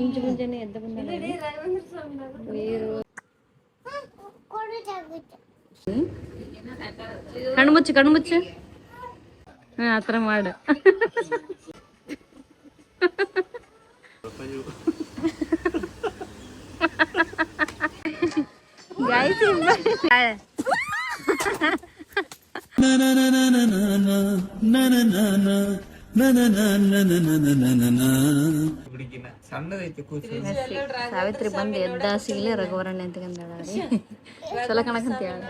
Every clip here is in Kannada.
ಮುಂಜಾನೆ ಎದ್ದು ಬಂದ ಕಣ್ಣು ಮುಚ್ಚು ಕಣ್ಣು ಮುಚ್ಚು. ಹಾ ಆತರ ಮಾಡು. ಸಾವಿತ್ರಿ ಬಂದು ಎದ್ದ ಸಿಗ್ಲಿ ರಘುವರಣ್ಣ ಅಂತಂದಾಳ ಚಲೋ ಕಣಕಂತ ಹೇಳ.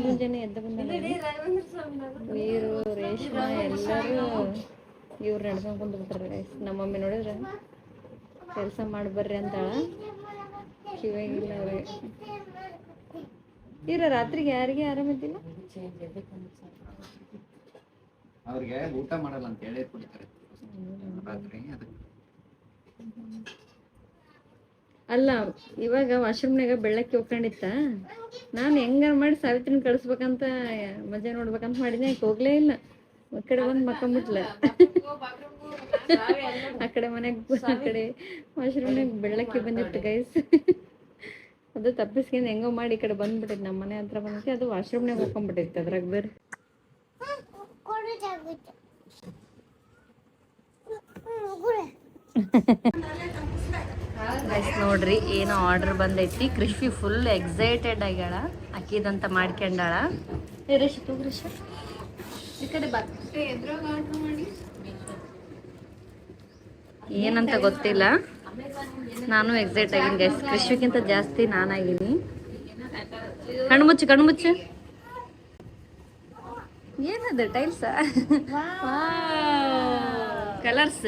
ಮುಂಜಾನೆ ಎದ್ದು ಬಂದ ವೀರು ರೇಷ್ಮಾ ಎಲ್ಲರೂ ಇವ್ರು ನಡ್ಸ್ಕೊಂಡ್ ಕುಂದ್ಬಿಟ್ರೆ. ನಮ್ಮ ಮಮ್ಮಿ ನೋಡಿದ್ರೆ ಕೆಲಸ ಮಾಡಿ ಬರ್ರಿ ಅಂತಾಳ, ಕಿವಾಗಿಲ್ಲ ಅವ್ರಿಗೆ. ರಾತ್ರಿಗೆ ಯಾರಿಗೆ ಆರಾಮಿದ್ದಿಲ್ಲ, ಅವ್ರಿಗೆ ಊಟ ಮಾಡಲ್ಲ ಅಂತ ಹೇಳಿ ಕುಡಿತಾರೆ ರಾತ್ರಿ. ಅಲ್ಲ ಇವಾಗ ವಾಶ್ರೂಮ್ನಾಗ ಬೆಳ್ಳಕ್ಕಿ ಹೋಗ್ಕೊಂಡಿತ್ತ, ನಾನು ಹೆಂಗಾರ ಮಾಡಿ ಸಾವಿತ್ರಿನ ಕಳಿಸ್ಬೇಕಂತ ಮಜಾ ನೋಡ್ಬೇಕಂತ ಮಾಡಿದ್ನೆ. ಹೋಗ್ಲೇ ಇಲ್ಲ, ಆ ಕಡೆ ಬಂದು ಮಕ್ಕಂಬಿಟ್ಲ. ಆ ಕಡೆ ಮನೆಗೆ ಆ ಕಡೆ ವಾಶ್ರೂಮ್ನಾಗ ಬೆಳ್ಳಕ್ಕಿ ಬಂದಿತ್ತು ಗೈಸ್. ಅದು ತಪ್ಪಿಸ್ಕೊಂಡು ಹೆಂಗೋ ಮಾಡಿ ಈ ಕಡೆ ಬಂದ್ಬಿಟ್ಟಿದ್, ನಮ್ಮ ಮನೆ ಹತ್ರ ಬಂದೈತಿ. ಅದು ವಾಶ್ರೂಮ್ನಾಗ ಹೋಗ್ಕೊಂಡ್ಬಿಟ್ಟೈತಿ. ಅದ್ರಾಗ ಬೇರೆ ನೋಡ್ರಿ ಏನೋ ಆರ್ಡರ್ ಬಂದೈತಿ. ಕೃಷಿ ಫುಲ್ ಎಕ್ಸೈಟೆಡ್ ಆಗ್ಯಾಳ, ಅಕ್ಕಿದಂತ ಮಾಡ್ಕೊಂಡಾಳ. ಈ ಕಡೆ ಏನಂತ ಗೊತ್ತಿಲ್ಲ, ನಾನು ಎಕ್ಸೈಟ್ ಆಗಿನಿ ಗೈಸ್. ಕೃಷಿಗಿಂತ ಜಾಸ್ತಿ ನಾನಾಗಿನಿ. ಕಣ್ಣು ಮುಚ್ಚು ಕಣ್ಣು ಮುಚ್ಚು. ಏನದು ಟೈಲ್ಸ್ ಕಲರ್ಸ್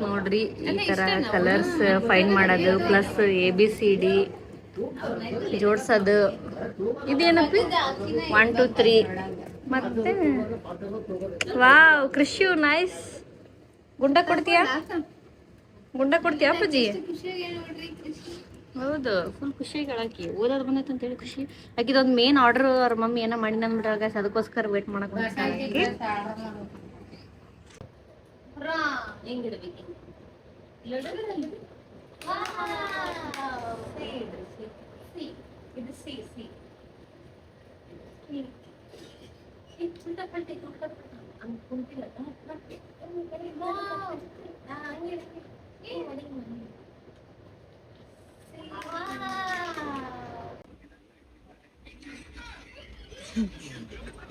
ನೋಡ್ರಿ. ಈ ತರ ಕಲರ್ಸ್ ಫೈನ್ ಮಾಡೋದು, ಪ್ಲಸ್ ABCD ಜೋಡ್ಸೋದು. ಇದೇನಪ್ಪಿ 1 2 3 ಮತ್ತೆ ವಾವ್ ಕೃಷಿ ನೈಸ್. ಗುಂಡ ಕೊಡ್ತೀಯಾ ಅಪ್ಪಾಜಿ? ಹೌದು, ಫುಲ್ ಖುಷಿಯಾಗಿ ಆಕಿ ಓದೋದು ಬಂದೈತೆ ಅಂತೇಳಿ ಖುಷಿ. ಆಕಿದೊಂದು ಮೇನ್ ಆರ್ಡರ್ ಅವ್ರ ಮಮ್ಮಿ ಏನೋ ಮಾಡಿ ಅಂದ್ಬಿಟ್ಟಾಗ, ಅದಕ್ಕೋಸ್ಕರ ವೇಟ್ ಮಾಡಕ್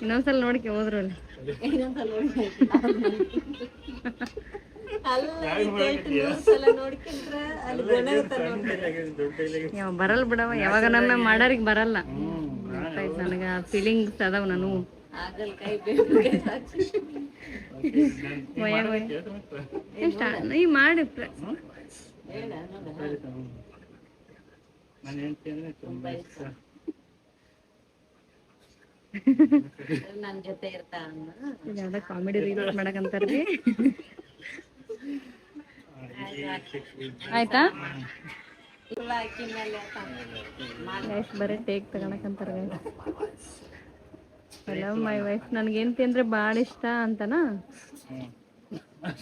ಇನ್ನೊಂದ್ಸಲ ನೋಡಿಕೆ ಹೋದ್ರಲ್ಲಿ ಬರಲ್ ಬಿಡವ, ಯಾವಾಗ ನಮ್ಮ ಮಾಡೋರಿಗೆ ಬರಲ್ಲ. ನನಗ ಫೀಲಿಂಗ್ಸ್ ಅದಾವ. ನಾನು ಈ ಮಾಡಿ ನನ್ ಜೊತೆ ಇರ್ತಾರ ಕಾಮಿಡಿ ರೀಲ್ಸ್ ಮಾಡಕಂತಾರ್ರಿ. ಆಯ್ತಾ ಬರೀ ಟೇಕ್ ತಗೊಳಕಂತಾರ. ಮೈ ವೈಫ್ ನನ್ಗೇಂತಿ ಅಂದ್ರೆ ಭಾಳ ಇಷ್ಟ ಅಂತನಾ.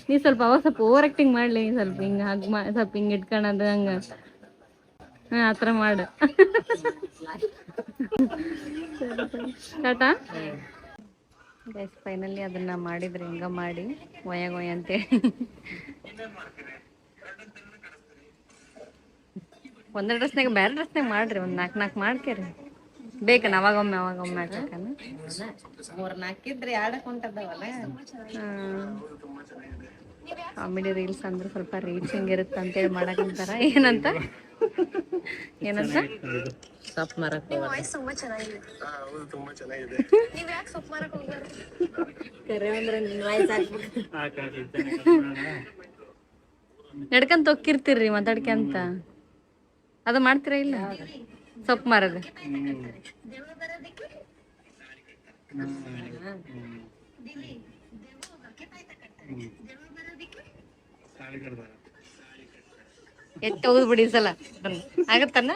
ನೀ ಸ್ವಲ್ಪ ಓವರ್ ಆಕ್ಟಿಂಗ್ ಮಾಡ್ಲಿ, ಸ್ವಲ್ಪ ಹಿಂಗ ಹಗ್ ಸ್ವಲ್ಪ ಹಿಂಗ ಇಟ್ಕೊಳದು ಹಂಗ ಆತರ ಮಾಡು. ಟಾಟಾ ಗೈಸ್. ಫೈನಲಿ ಅದನ್ನ ಮಾಡಿದ್ರೆ ಹಿಂಗ ಮಾಡಿ ಗೊಯ್ಯ ಅಂತೇಳಿ ಒಂದೇ ಡ್ರೆಸ್ನಾಗ ಬೇರೆ ಡ್ರೆಸ್ನಾಗ ಮಾಡ್ರಿ, ಒಂದ್ 4 ಮಾಡ್ಕೇರಿ. ಬೇಕನ ಅವಾಗೊಮ್ಮೆ ಹಾಕನ 3-4 ಇದ್ರೆ ಆಡಕ್ ಹೊಂಟದವಲ್ಲ. ಕಾಮಿಡಿ ರೀಲ್ಸ್ ಅಂದ್ರೆ ಸ್ವಲ್ಪ ರೀಚಿಂಗ್ ಇರುತ್ತೆ ಅಂತೇಳಿ ಮಾಡಕಂತಾರ. ಏನಂತ ಸೊಪ್ಪು ಮಾರಕ್ ತುಂಬಾ ಚೆನ್ನಾಗಿದೆ. ನೀವ್ ಯಾಕೆ ಸೊಪ್ಪು ಮಾರಕ್ ಹೋಗ್ಬಾರ್ದು? ಕರೆ ಅಂದ್ರೆ ನಿನ್ ವಾಯ್ಸ್ ನಡ್ಕಂತ ಹೋಗಿರ್ತೀರ್ರಿ ಮಾತಾಡ್ಕಂತ. ಅದು ಮಾಡ್ತೀರಾ ಇಲ್ಲ ಸೊಪ್ಪು ಮಾರೋದು? ಎತ್ತಿ ಹೋಗುದು ಬಿಡಿ ಈ ಸಲ ಆಗತ್ತನ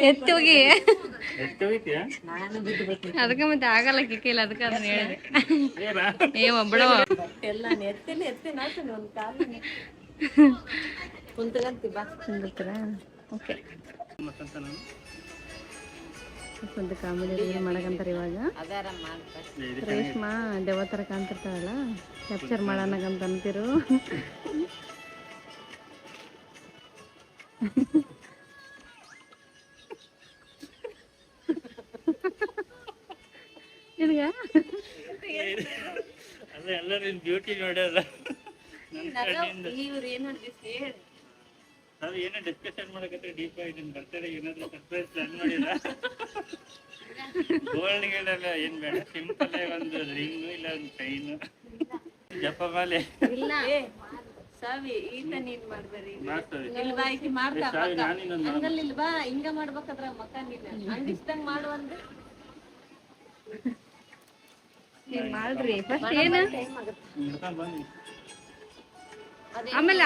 ಎತ್ತಿ ಹೋಗಿ ಅದಕ್ಕೆ ಮತ್ತೆ ಆಗಲ್ಲ ಕಿಕ್ಕಿಲ್ಲ ಅದಕ್ಕೆ ಅದನ್ನ ಹೇಳಿದೆ ಏ ಒಬ್ಬಳವ ಓಕೆ ಒಂದು ಕಾಮಿಡಿ ಮಾಡಕಂತಾರ ಇವಾಗ ರೇಷ್ಮಾ ದೆವ್ವ ಥರ ಕಾಣ್ತಿರ್ತಾವಲ್ಲ ಕ್ಯಾಪ್ಚರ್ ಮಾಡೋಣಕಂತ ಅಂತಿರು ನಿನಗ ಬ್ಯೂಟಿ ನೋಡ್ಯಾರ ಇವ್ರು ಏನು ನಾವು ಏನೋ ಡಿಸ್ಕಷನ್ ಮಾಡಕತ್ತೆ ಡೀಪ್ ಆಗಿ ನಿನ್ ಬರ್ತಡೇ ಏನಾದ್ರು ಸರ್ಪ್ರೈಸ್ ಪ್ಲಾನ್ ಮಾಡಿಲ್ಲ ಗೋಲ್ಡ್ ಗಿಲ್ಡ್ ಏನ್ ಬೇಡ ಸಿಂಪಲ್ ಆಗಿ ಒಂದು ರಿಂಗ್ ಇಲ್ಲ ಒಂದು ಚೈನ್ ಜಪ ಮಾಲೆ ಇಲ್ಲ ಸಾವಿ ಈತ ನೀನ್ ಮಾಡ್ಬೇರಿ ಮಾಡ್ತೇವೆ ಇಲ್ವಾ ಈಕಿ ಮಾಡ್ತಾ ಸಾವಿ ನಾನಿನ್ನೊಂದು ಹಂಗಲ್ಲಿಲ್ವಾ ಹಿಂಗ ಮಾಡ್ಬೇಕಾದ್ರ ಮಕ್ಕ ನೀನ್ ಹಂಗಿಷ್ಟಂಗ್ ಮಾಡು ಅಂದ್ ಮಾಡ್ರಿ ಫಸ್ಟ್ ಏನ ಹಿಡ್ಕೊಂಡ್ ಬನ್ನಿ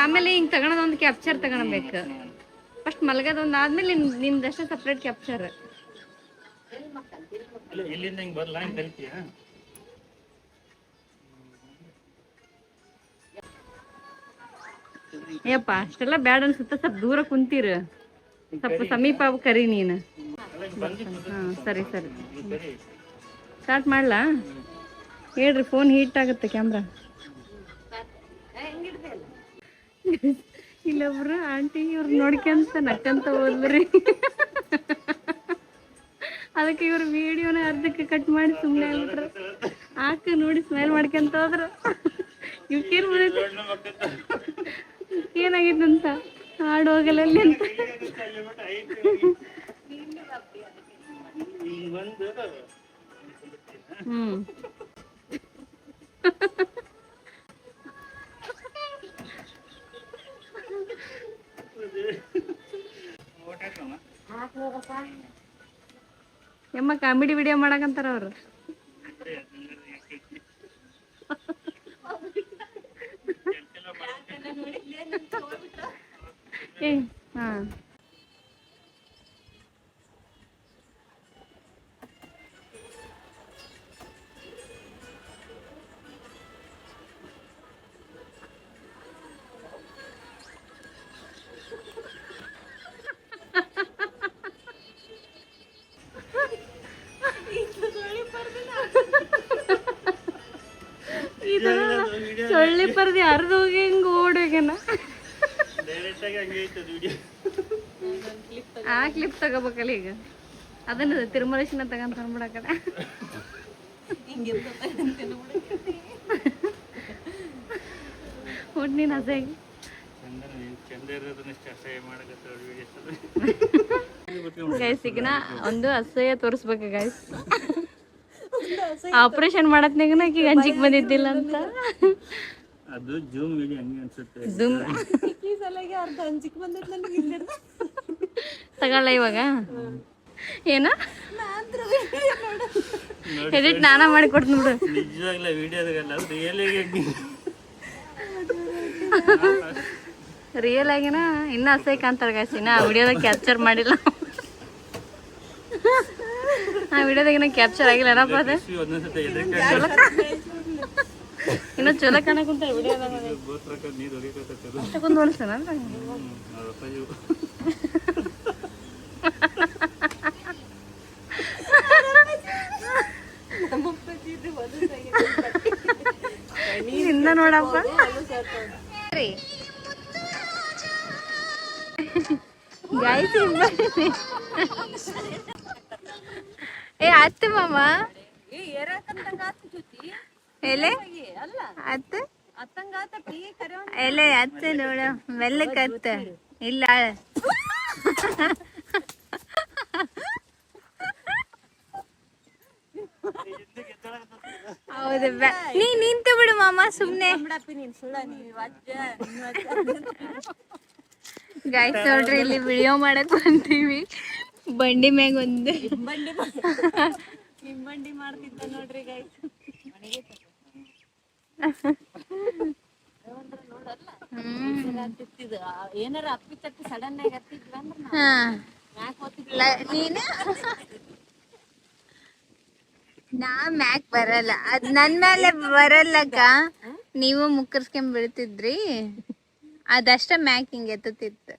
ಆಮೇಲೆ ಹಿಂಗ್ ತಗೊಳದ ಒಂದು ಕ್ಯಾಪ್ಚರ್ ತಗೊಳ್ಬೇಕು ಫಸ್ಟ್ ಮಲಗದೊಂದು ಆದ್ಮೇಲೆ ನಿಮ್ದಷ್ಟೇ ಸಪ್ರೇಟ್ ಕ್ಯಾಪ್ಚರ್ ಇಲ್ಲ ಇಲ್ಲಿಂದ ಹಿಂಗ್ ಬರ್ಲಾ ಹಿಂಗ್ ಕರಿತೀಯ ಏಪ್ಪ ಅಷ್ಟೆಲ್ಲ ಬ್ಯಾಡ ಅನ್ಸುತ್ತ ಸ್ವಲ್ಪ ದೂರ ಕುಂತೀರ ಸ್ವಲ್ಪ ಸಮೀಪ ಕರಿ ನೀನು ಹಾ ಸರಿ ಸರಿ ಸ್ಟಾರ್ಟ್ ಮಾಡ್ಲಾ ಹೇಳ್ರಿ ಫೋನ್ ಹೀಟ್ ಆಗುತ್ತೆ ಕ್ಯಾಮ್ರಾ ಇಲ್ಲೊಬ್ರು ಆಂಟಿ ಇವ್ರು ನೋಡ್ಕೊಂತ ನಕ್ಕಂತ ಹೋದ್ರಿ ಅದಕ್ಕೆ ಇವ್ರ ವಿಡಿಯೋನ ಅರ್ಧಕ್ಕೆ ಕಟ್ ಮಾಡಿ ಸುಮ್ಮನೆ ಆಗ್ಬಿಟ್ರು ಆಕ ನೋಡಿ ಸ್ಮೈಲ್ ಮಾಡ್ಕೊಂತ ಹೋದ್ರು ಇವಕ್ಕೇನ್ ಮಾಡಿದ್ರು ಏನಾಗಿತ್ತಂತ ಹಾಡು ಹೋಗಲಲ್ಲಿ ಅಂತ ಹ್ಮ್ ಎಮ್ಮ ಕಾಮಿಡಿ ವಿಡಿಯೋ ಮಾಡಕಂತಾರ ಅವ್ರು ಏ ಹಾ ಸೊಳ್ಳೆ ಪರದಿ ಅರ್ಧ ಹೋಗಿ ಹಿಂಗ ಓಡೋಗ್ಯಾನ ಆ ಕ್ಲಿಪ್ ತಗೋಬೇಕಲ್ಲ ಈಗ ಅದನ್ನ ತಿರುಮಲೇಶನ ತಗಂತ ಅಂದ್ಬಿಡ ಕಡೆ ಒಟ್ಟು ನೀನು ಅಸಾಗಿ ಗೈಸ್ ಈಗಿನ ಒಂದು ಅಸಹ್ಯ ತೋರಿಸ್ಬೇಕು ಗೈಸ್ ಆಪರೇಷನ್ ಮಾಡತ್ನಾಗನ ಈಗ ಅಂಜಿಕ್ ಬಂದಿದ್ದಿಲ್ಲ ಅಂತ ಅದು ಜೂಮ್ ವಿಡಿಯೋ ಹಂಗೆ ಅನ್ಸುತ್ತೆ ಜೂಮ್ ತಗೊಳ್ಳ ಇವಾಗ ಏನ ಎಡಿಟ್ ನಾನಾ ಮಾಡಿ ಕೊಡ್ತೀನಿ ಬಿಡು ನಿಜವಾಗ್ಲೂ ವಿಡಿಯೋದಾಗಲ್ಲ ರಿಯಲ್ ಆಗಿನ ಇನ್ನ ಅಸಹ್ಯ ಕಾಣ್ತಾರೆ ಗೈಸ್ ಇನ್ನ ವಿಡಿಯೋದಾಗ ಕ್ಯಾಪ್ಚರ್ ಮಾಡಿಲ್ಲ ಆ ವಿಡಿಯೋದಾಗ ಕ್ಯಾಪ್ಚರ್ ಆಗಿಲ್ಲ ಏನಪ್ಪ ಅದು ಇನ್ನ ಚಲೋ ಕಾಣಕುಂತ ವಿಡಿಯೋದಾಗ ಅಷ್ಟಕ್ಕೊಂದು ಹೋಲಿಸ್ತಾನ ಹಿಂದ ನೋಡಪ್ಪ ಗಾಯ್ತಿ ಏ ಅತ್ತೆ ಮಾಮ ಎಲೆ ಅತ್ತೆ ಎಲೆ ಅತ್ತೆ ನೋಡ ಮೆಲ್ಲಕ್ಕೆ ಅತ್ತ ಇಲ್ಲ ಹೌದು ನೀ ನಿಂತು ಬಿಡು ಮಾಮ ಸುಮ್ನೆ ಗೈಸ್ ನೋಡ್ರಿ ಇಲ್ಲಿ ವಿಡಿಯೋ ಮಾಡಕ್ ಬಂತೀವಿ ಬಂಡಿ ಮ್ಯಾಗ ಒಂದು ಬಂಡಿ ಮಾಡ್ತಿದ್ದ ನೋಡ್ರಿ ಗೈಸ್ ಏನಾರ ಅಪ್ಪಿ ತಪ್ಪಿ ಸಡನ್ ಆಗಿ ಹತ್ತಿದ್ವಿ ಅಂದ್ರೆ ನೀನು ನಾ ಮ್ಯಾಕ್ ಬರಲ್ಲ, ಅದ್ ನನ್ ಮೇಲೆ ಬರಲ್ಲಕ್ಕ. ನೀವು ಮುಕ್ಕರ್ಸ್ಕೊಂಡ್ ಬೀಳ್ತಿದ್ರಿ, ಅದಷ್ಟ ಮ್ಯಾಕ್ ಹಿಂಗ್ ಎತ್ತುತ್ತಿತ್ತು.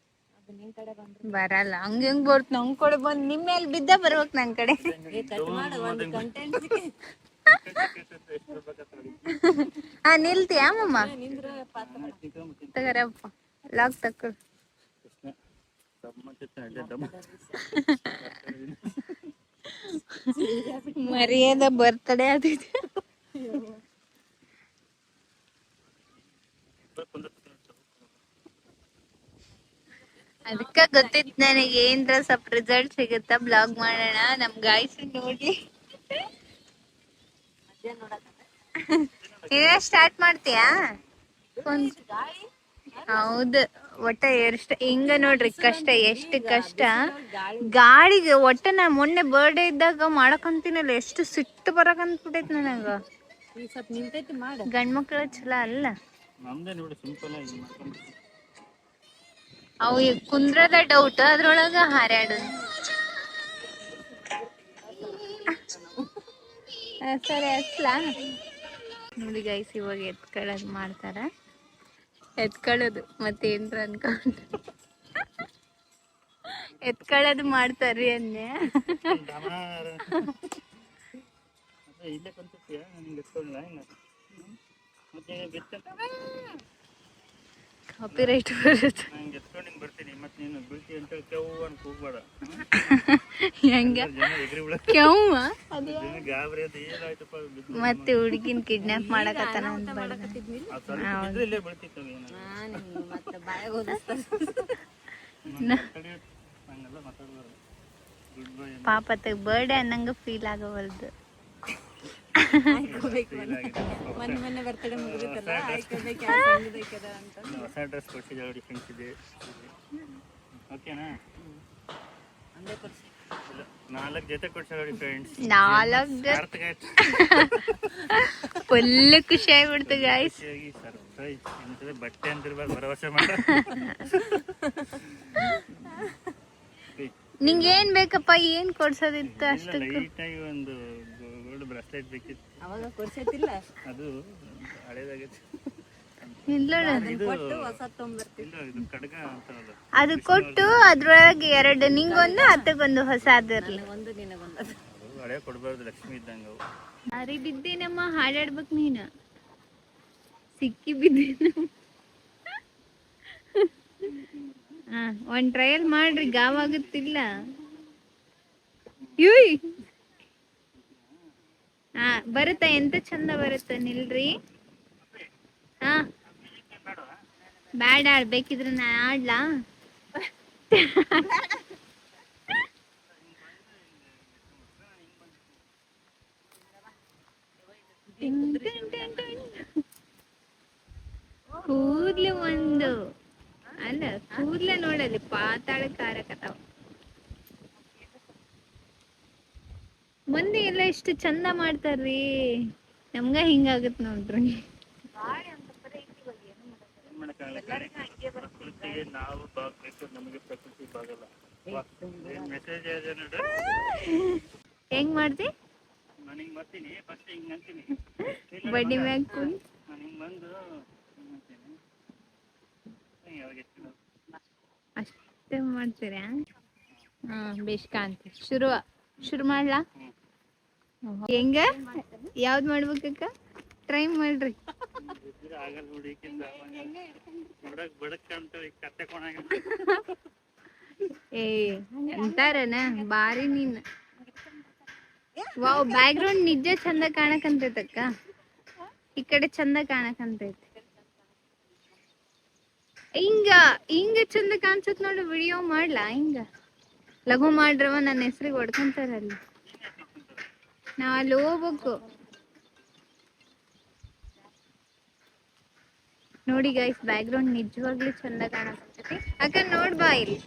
ಬರಲ್ಲ, ಹಂಗ ಹೆಂಗ್ ಬರ್ತ ನಮ್ ಕಡೆ ಬಂದ್ ನಿಮ್ ಮೇಲೆ ಬಿದ್ದ ಬರ್ಬೇಕ್ ನನ್ ಕಡೆ. ನಿಲ್ತಿಯಾ ಮಮ್ಮ? ತಗರಪ್ಪ ಲಾಕ್ ತಕ್ಕ. ಮರ್ಯಾದ ಬರ್ತಡೇ ಆದಿದೆ. ಅದಕ್ಕ ಗೊತ್ತಿತ್ತು ನನಗೆ ಏನ್ರ ಸ್ವಲ್ಪ ರಿಸಲ್ಟ್ ಸಿಗುತ್ತಾ ಬ್ಲಾಗ್ ಮಾಡೋಣ ನಮ್ ಗಾಯ್ಸ್ ನೋಡ್ಲಿ. ನೀನೇ ಸ್ಟಾರ್ಟ್ ಮಾಡ್ತೀಯಾ? ಹೌದು, ಒಟ್ಟ ಹಿಂಗ ನೋಡ್ರಿ ಕಷ್ಟ, ಎಷ್ಟು ಕಷ್ಟ ಗಾಳಿಗೆ. ಒಟ್ಟ ನಾ ಮೊನ್ನೆ ಬರ್ಡೇ ಇದ್ದಾಗ ಮಾಡಕಂತೀನಲ್ಲ, ಎಷ್ಟು ಸಿಟ್ಟು ಬರಕಂತ್ಬಿಟ್ಟೈತಿ ನನಗ. ಗಂಡ್ಮಕ್ಳ ಚಲೋ ಅಲ್ಲ, ಅವು ಕುಂದ್ರದ ಡೌಟ್, ಅದ್ರೊಳಗ ಹಾರ್ಯಾಡು. ಸರಿ ಹಚ್ಲಾ? ನೋಡಿ ಗೈಸ್, ಇವಾಗ ಎತ್ಕೊಳ್ಳೋದು ಮಾಡ್ತಾರ. ಎತ್ಕೊಳ್ಳೋದು ಮತ್ತೇನ್ರ ಅನ್ಕೊಂಡು ಎತ್ಕೊಳ್ಳೋದು ಮಾಡ್ತಾರ್ರಿ ಅನ್ನೆ. ಇಲ್ಲೇ ಕುಂತಿರ್ತೀಯ, ನಿಂಗೆ ಎತ್ಕೊಳ್ಳ ಹಿಂಗ ಮತ್ತೆ ಕಾಪಿರೈಟ್ ಬರುತ್ತೆ. ನಂಗೆ ಎತ್ಕೊಂಡು ಹಿಂಗೆ ಬರ್ತೀನಿ, ಮತ್ತೆ ನೀನು ಬೀಳ್ತಿ ಅಂತ ಕೆವು ಅಂತ ಕೂಗ್ಬೇಡ. ಹೆಂಗ ಕೆವ್ವ ಗಾಬರಿ ಅದು ಏನಾಯ್ತಪ್ಪ, ಮತ್ತೆ ಹುಡುಗಿನ ಕಿಡ್ನಾಪ್ ಮಾಡಕತ್ತಾನ ಅಂತ ಇಲ್ಲೇ ಬೀಳ್ತಿತ್ತು. ಹಂಗೆಲ್ಲ ಮಾತಾಡ್ಬಾರ್ದು. ಪಾಪತ್ತ ಬರ್ಡೇ ಅನ್ನಂಗ ಫೀಲ್ ಆಗವಲ್ದು. ಮೊನ್ನೆ ಬರ್ತಡೇ ಮುಗಿದಿತ್ತಲ್ಲ, ಹೊಸ ಡ್ರೆಸ್ ಕೊಡ್ಸಿದ್ದೆ, ಡಿಫ್ರೆನ್ಸ್ ಇದೆ. ಓಕೆನಾ? 4 ಜೊತೆ ಕೊಡ್ಸಿದೀವಿ ಫ್ರೆಂಡ್ಸ್. 4 ಫುಲ್ ಖುಷಿ ಆಗ್ಬಿಡ್ತು ಗಾಯ್ಸ್. ಸರ್ಪ್ರೈಸ್ ಎಂತದೆ, ಬಟ್ಟೆ ಅಂತಿರ್ಬಾರ್ದು, ಭರವಸೆ ಮಾಡ. ನಿಂಗೆ ಏನ್ ಬೇಕಪ್ಪ, ಏನ್ ಕೊಡ್ಸೋದಿತ್ತು ಅಷ್ಟು? ಲೈಟಾಗಿ ಒಂದು ಗೋಲ್ಡ್ ಬ್ರಾಸ್ಲೆಟ್ ಬೇಕಿತ್ತು. ಅವಾಗ ಕೊಡ್ಸೈತಿಲ್ಲ, ಅದು ಹಳೇದಾಗೈತಿ. ಇಲ್ಲ ಇದು ಕಡ್ಗ ಅಂತಲ್ಲ, ಅದು ಕೊಟ್ಟು ಅದ್ರೊಳಗೆ 2 ನಿಂಗೊಂದು ಅತ್ತಗೊಂದು ಹೊಸ ಅದಿರ್ಲಿ. ಒಂದು ನಿನಗೊಂದು. ಹಳೆ ಕೊಡ್ಬಾರ್ದು, ಲಕ್ಷ್ಮಿ ಇದ್ದಂಗ ಅವು. ಅರಿ ಬಿದ್ದೇನಮ್ಮ, ಹಾಡಾಡ್ಬೇಕು ನೀನು. ಸಿಕ್ಕಿ ಬಿದ್ದೇನ. ಒಂದ್ ಟ್ರಯಲ್ ಮಾಡ್ರಿ, ಗಾವಾಗುತ್ತಿಲ್ಲ. ಬರುತ್ತಾ? ಎಂತ ಚಂದ ಬರುತ್ತ, ನಿಲ್ರಿ. ಬ್ಯಾಡ, ಆಡ್ಬೇಕಿದ್ರೆ ನಾ ಆಡ್ಲಾ? ಕೂದ್ಲು ಒಂದು ಅಲ್ಲ, ಕೂದ್ಲೆ ನೋಡಲ್ಲಿ ಪಾತಾಳ ಕಾರಕತ್ತಾವ. ಮಂದಿ ಎಲ್ಲ ಎಷ್ಟು ಚಂದ ಮಾಡ್ತಾರ್ರಿ, ನಮ್ಗ ಹಿಂಗಾಗತ್ ನೋಡ್ರಿ. ಪ್ರಕೃತಿಗೆ ನಾವು ಬಾಗ್ಬೇಕು, ನಮಗೆ ಪ್ರಕೃತಿ ಬಾಗಲ್ಲ. ಮೆಸೇಜ್ ಹೆಂಗ್ ಮಾಡ್ತಿ? ನಾನು ಹಿಂಗ್ ಬರ್ತೀನಿ, ಫಸ್ಟ್ ಹಿಂಗ್ ಅಂತೀನಿ, ಬಡ್ಡಿ ಮ್ಯಾಗ ನಾನು ಹಿಂಗ್ ಬಂದು ಅಷ್ಟೇ ಮಾಡ್ತೀರ? ಬೇಷ್ ಕಾಣ್ತಿ. ಶುರು ಮಾಡ್ಲಾ? ಹೆಂಗ? ಯಾವ್ದು ಮಾಡ್ಬೇಕಕ್ಕ? ಟ್ರೈ ಮಾಡ್ರಿ. ಆಗಲ್ಲ ನೋಡಿ, ಬಡಕ್ ಕಾಣ್ತಾವ, ಕತ್ತೆ ಕೊಣಾಗ. ಅಂತಾರನ ಬಾರಿ ನೀನ್. ವಾವ್, ಬ್ಯಾಕ್ ಗ್ರೌಂಡ್ ನಿಜ ಚಂದ ಕಾಣಕಂತೈತಕ್ಕ. ಈ ಕಡೆ ಚಂದ ಕಾಣಕಂತೈತಿ. ಹಿಂಗ ಚಂದ ಕಾಣ್ಸತ್ ನೋಡು. ವಿಡಿಯೋ ಮಾಡ್ಲಾ? ಹಿಂಗ ಲಘು ಮಾಡ್ರವ, ನನ್ನ ಹೆಸ್ರಿಗೆ ಹೊಡ್ಕೊಂತಾರಲ್ಲಿ. ನಾವ್ ಅಲ್ಲಿ ಹೋಗ್ಬೇಕು ನೋಡಿ ಗೈಸ್. ಬ್ಯಾಕ್ ಗ್ರೌಂಡ್ ನಿಜವಾಗ್ಲೂ ಚಂದ ಕಾಣಕಂತೈತಿ. ಅಕ್ಕ ನೋಡ್ಬಾ ಇಲ್ಲಿ.